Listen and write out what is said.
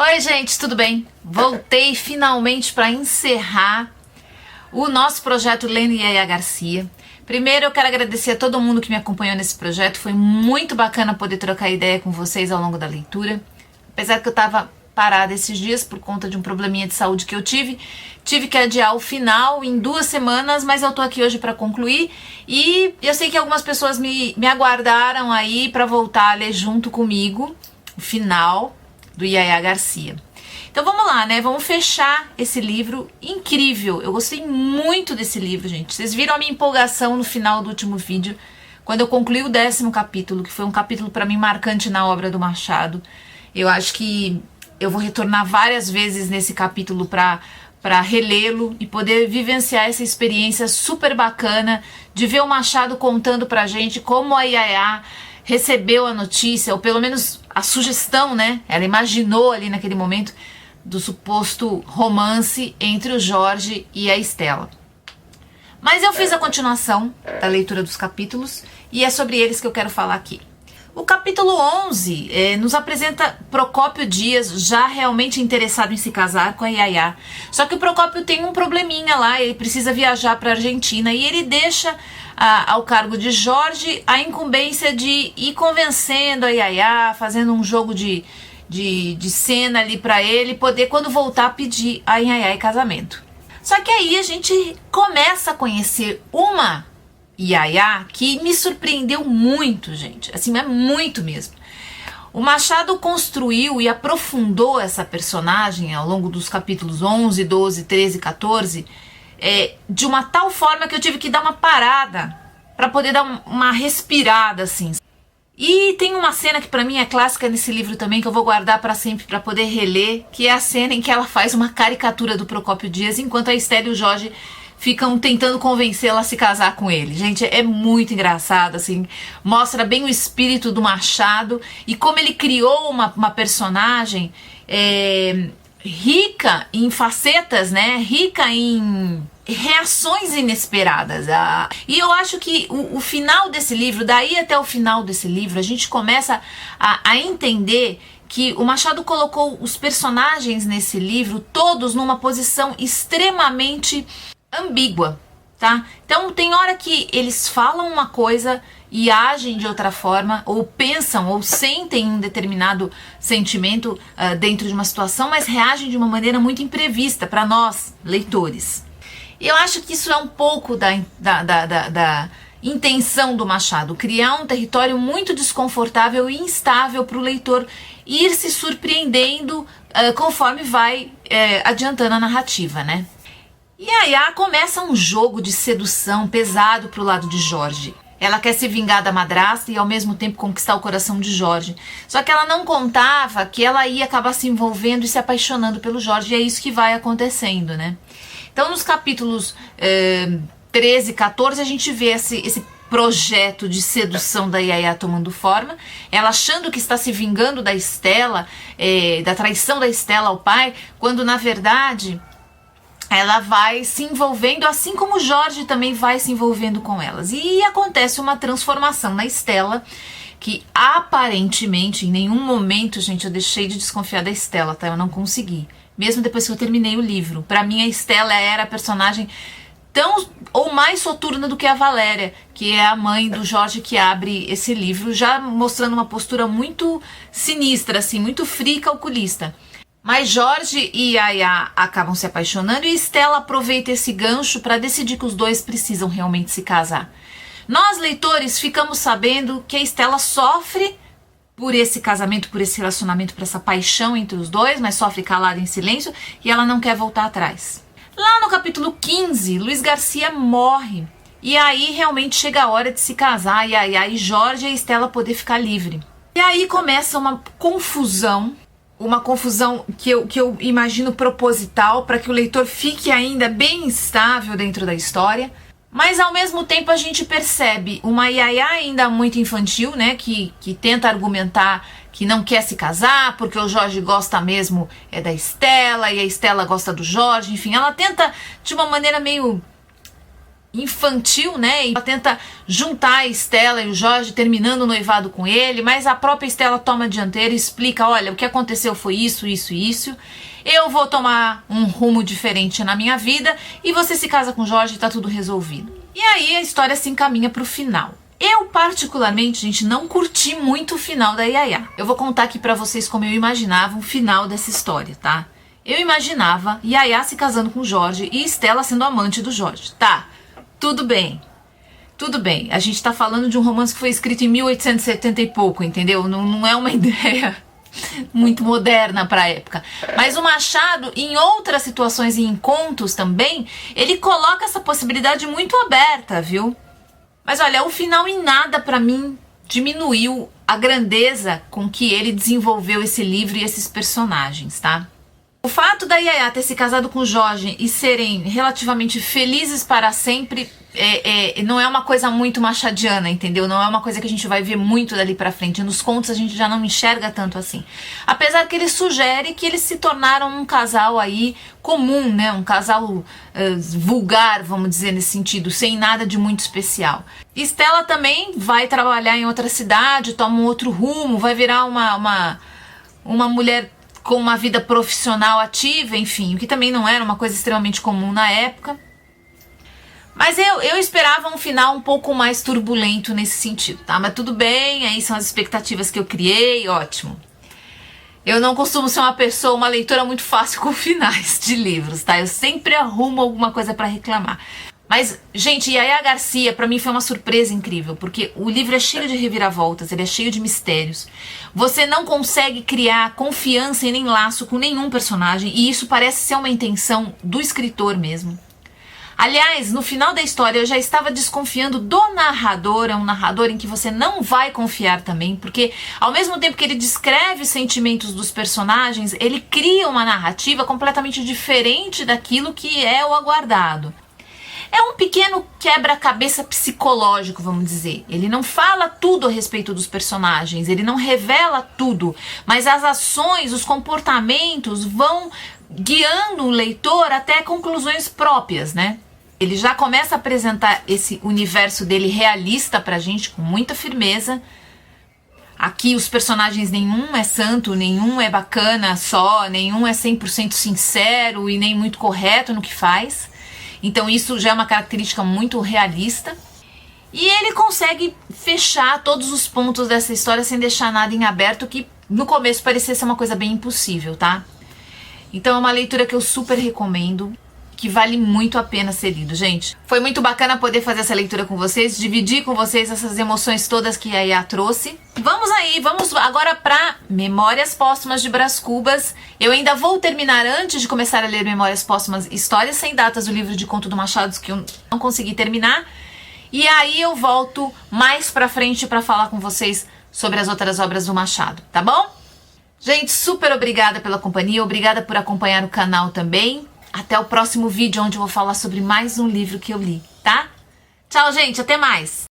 Oi, gente, tudo bem? Voltei finalmente para encerrar o nosso projeto Lendo Yaya Garcia. Primeiro, eu quero agradecer a todo mundo que me acompanhou nesse projeto. Foi muito bacana poder trocar ideia com vocês ao longo da leitura. Apesar que eu estava parada esses dias por conta de um probleminha de saúde que eu tive que adiar o final em 2 semanas, mas eu tô aqui hoje para concluir. E eu sei que algumas pessoas me aguardaram aí para voltar a ler junto comigo o final do Yaya Garcia. Então vamos lá, né? Vamos fechar esse livro incrível. Eu gostei muito desse livro, gente. Vocês viram a minha empolgação no final do último vídeo, quando eu concluí o 10º capítulo, que foi um capítulo para mim marcante na obra do Machado. Eu acho que eu vou retornar várias vezes nesse capítulo para relê-lo e poder vivenciar essa experiência super bacana de ver o Machado contando pra gente como a Yaya recebeu a notícia, ou pelo menos a sugestão, né? Ela imaginou ali naquele momento do suposto romance entre o Jorge e a Estela. Mas eu fiz a continuação da leitura dos capítulos e é sobre eles que eu quero falar aqui. O capítulo 11 nos apresenta Procópio Dias já realmente interessado em se casar com a Yaya. Só que o Procópio tem um probleminha lá, ele precisa viajar para a Argentina e ele deixa ao cargo de Jorge a incumbência de ir convencendo a Yaya, fazendo um jogo de cena ali para ele poder, quando voltar, pedir a Yaya em casamento. Só que aí a gente começa a conhecer uma Yaya que me surpreendeu muito, gente, assim, é muito mesmo. O Machado construiu e aprofundou essa personagem ao longo dos capítulos 11, 12, 13, 14, de uma tal forma que eu tive que dar uma parada para poder dar uma respirada, assim. E tem uma cena que para mim é clássica nesse livro também, que eu vou guardar para sempre para poder reler, que é a cena em que ela faz uma caricatura do Procópio Dias, enquanto a Estela e o Jorge ficam tentando convencê-la a se casar com ele. Gente, é muito engraçado, assim, mostra bem o espírito do Machado e como ele criou uma personagem rica em facetas, né? Rica em reações inesperadas. E eu acho que o final desse livro, daí até o final desse livro, a gente começa a entender que o Machado colocou os personagens nesse livro todos numa posição extremamente ambígua, tá? Então tem hora que eles falam uma coisa e agem de outra forma, ou pensam ou sentem um determinado sentimento dentro de uma situação, mas reagem de uma maneira muito imprevista para nós, leitores. E eu acho que isso é um pouco da intenção do Machado, criar um território muito desconfortável e instável para o leitor ir se surpreendendo conforme vai adiantando a narrativa, né? E a Yaya começa um jogo de sedução pesado pro lado de Jorge. Ela quer se vingar da madrasta e ao mesmo tempo conquistar o coração de Jorge. Só que ela não contava que ela ia acabar se envolvendo e se apaixonando pelo Jorge, e é isso que vai acontecendo, né? Então nos capítulos 13 e 14 a gente vê esse projeto de sedução da Yaya tomando forma, ela achando que está se vingando da Estela, da traição da Estela ao pai, quando na verdade ela vai se envolvendo, assim como o Jorge também vai se envolvendo com elas. E acontece uma transformação na Estela, que aparentemente, em nenhum momento, gente, eu deixei de desconfiar da Estela, tá? Eu não consegui. Mesmo depois que eu terminei o livro. Pra mim, a Estela era a personagem tão ou mais soturna do que a Valéria, que é a mãe do Jorge que abre esse livro, já mostrando uma postura muito sinistra, assim, muito fria e calculista. Mas Jorge e Yaya acabam se apaixonando e Estela aproveita esse gancho para decidir que os dois precisam realmente se casar. Nós, leitores, ficamos sabendo que a Estela sofre por esse casamento, por esse relacionamento, por essa paixão entre os dois, mas sofre calada em silêncio e ela não quer voltar atrás. Lá no capítulo 15, Luiz Garcia morre e aí realmente chega a hora de se casar, Yaya e Jorge e a Estela poder ficar livre. E aí começa uma confusão que eu imagino proposital para que o leitor fique ainda bem instável dentro da história, mas ao mesmo tempo a gente percebe uma Yaya ainda muito infantil, né, que tenta argumentar que não quer se casar porque o Jorge gosta mesmo da Estela e a Estela gosta do Jorge, enfim, ela tenta de uma maneira meio infantil, né? E ela tenta juntar a Estela e o Jorge, terminando o noivado com ele, mas a própria Estela toma a dianteira e explica, olha, o que aconteceu foi isso, isso e isso. Eu vou tomar um rumo diferente na minha vida e você se casa com o Jorge e tá tudo resolvido. E aí a história se encaminha pro final. Eu, particularmente, gente, não curti muito o final da Yaya. Eu vou contar aqui pra vocês como eu imaginava o final dessa história, tá? Eu imaginava Yaya se casando com o Jorge e Estela sendo amante do Jorge. Tá, tudo bem. Tudo bem, a gente tá falando de um romance que foi escrito em 1870 e pouco, entendeu? Não é uma ideia muito moderna para a época. Mas o Machado, em outras situações e em contos também, ele coloca essa possibilidade muito aberta, viu? Mas olha, o final em nada para mim diminuiu a grandeza com que ele desenvolveu esse livro e esses personagens, tá? O fato da Yaya ter se casado com o Jorge e serem relativamente felizes para sempre não é uma coisa muito machadiana, entendeu? Não é uma coisa que a gente vai ver muito dali pra frente. Nos contos a gente já não enxerga tanto assim. Apesar que ele sugere que eles se tornaram um casal aí comum, né? Um casal vulgar, vamos dizer, nesse sentido, sem nada de muito especial. Estela também vai trabalhar em outra cidade, toma um outro rumo, vai virar uma mulher com uma vida profissional ativa, enfim, o que também não era uma coisa extremamente comum na época. Mas eu esperava um final um pouco mais turbulento nesse sentido, tá? Mas tudo bem, aí são as expectativas que eu criei, ótimo. Eu não costumo ser uma leitora muito fácil com finais de livros, tá? Eu sempre arrumo alguma coisa pra reclamar. Mas, gente, Yaya Garcia, pra mim foi uma surpresa incrível, porque o livro é cheio de reviravoltas, ele é cheio de mistérios. Você não consegue criar confiança e nem laço com nenhum personagem, e isso parece ser uma intenção do escritor mesmo. Aliás, no final da história eu já estava desconfiando do narrador, é um narrador em que você não vai confiar também, porque ao mesmo tempo que ele descreve os sentimentos dos personagens, ele cria uma narrativa completamente diferente daquilo que é o aguardado. É um pequeno quebra-cabeça psicológico, vamos dizer. Ele não fala tudo a respeito dos personagens, ele não revela tudo, mas as ações, os comportamentos vão guiando o leitor até conclusões próprias, né? Ele já começa a apresentar esse universo dele realista pra gente com muita firmeza. Aqui os personagens, nenhum é santo, nenhum é bacana só, nenhum é 100% sincero e nem muito correto no que faz. Então isso já é uma característica muito realista. E ele consegue fechar todos os pontos dessa história sem deixar nada em aberto, que no começo parecia ser uma coisa bem impossível, tá? Então é uma leitura que eu super recomendo, que vale muito a pena ser lido, gente. Foi muito bacana poder fazer essa leitura com vocês, dividir com vocês essas emoções todas que a Yaya trouxe. Vamos agora para Memórias Póstumas de Brás Cubas. Eu ainda vou terminar, antes de começar a ler Memórias Póstumas, Histórias Sem Datas, do livro de conto do Machado, que eu não consegui terminar. E aí eu volto mais pra frente para falar com vocês sobre as outras obras do Machado, tá bom? Gente, super obrigada pela companhia, obrigada por acompanhar o canal também. Até o próximo vídeo, onde eu vou falar sobre mais um livro que eu li, tá? Tchau, gente, até mais!